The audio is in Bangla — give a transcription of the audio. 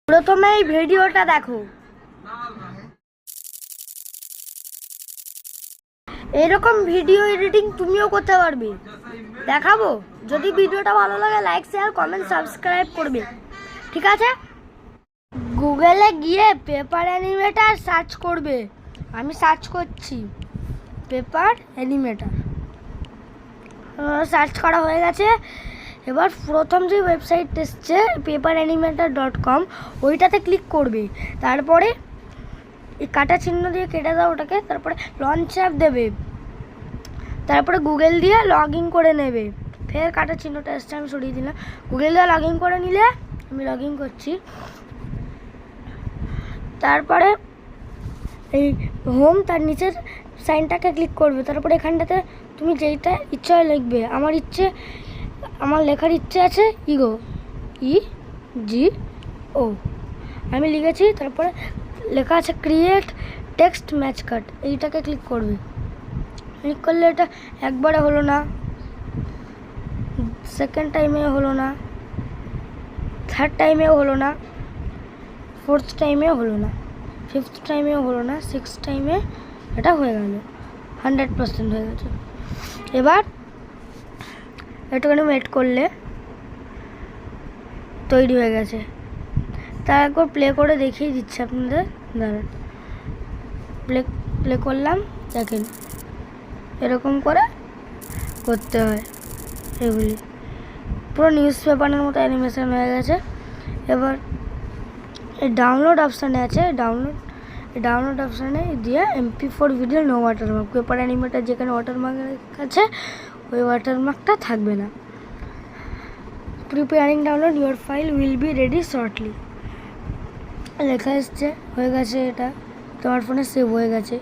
প্রথমে এই ভিডিওটা দেখো। এরকম ভিডিও এডিটিং তুমিও করতে পারবে, দেখাবো। যদি ভিডিওটা ভালো লাগে লাইক শেয়ার কমেন্ট সাবস্ক্রাইব করবে, ঠিক আছে? গুগলে গিয়ে পেপার অ্যানিমেটর সার্চ করবে। আমি সার্চ করছি পেপার অ্যানিমেটর, সার্চ করা হয়ে গেছে। এবার প্রথম যে ওয়েবসাইট এসছে paperanimator.com, ওইটাতে ক্লিক করবে। তারপরে এই কাটা চিহ্ন দিয়ে কেটে দাও ওটাকে। তারপরে লঞ্চ অ্যাপ দেবে। তারপরে গুগল দিয়ে লগ ইন করে নেবে। ফের কাটা চিহ্নটা এসছে, আমি সরিয়ে দিলাম। গুগল দিয়ে লগ ইন করে নিলে, আমি লগ ইন করছি। তারপরে এই হোম, তার নিচের সাইনটাকে ক্লিক করবে। তারপরে এখানটাতে তুমি যেইটা ইচ্ছা হয় লিখবে। আমার লেখার ইচ্ছে আছে ইগো, EGO, আমি লিখেছি। তারপরে লেখা আছে ক্রিয়েট টেক্সট ম্যাচ কাট, এইটাকে ক্লিক করবে। ক্লিক করলে এটা একবারে হলো না, সেকেন্ড টাইমে হলো না, থার্ড টাইমেও হলো না, ফোর্থ টাইমেও হলো না, ফিফথ টাইমেও হলো না, সিক্স টাইমে এটা হয়ে গেল, 100% হয়ে গেছে। এবার একটুখানি ওয়েট করলে তৈরি হয়ে গেছে। তার একবার প্লে করে দেখিয়ে দিচ্ছি আপনাদের, দাঁড়ান। প্লে করলাম, দেখেন এরকম করে করতে হয় এগুলি। পুরো নিউজ পেপারের মতো অ্যানিমেশন হয়ে গেছে। এবার এই ডাউনলোড অপশানে আছে, ডাউনলোড অপশানে দিয়ে MP4 video no watermark, paper animator যেখানে ওয়াটারমার্ক আছে ওই ওয়াটারমার্কটা থাকবে না। Preparing download, your file will be ready shortly লেখা এসছে, হয়ে গেছে। এটা তোমার ফোনে সেভ হয়ে গেছে।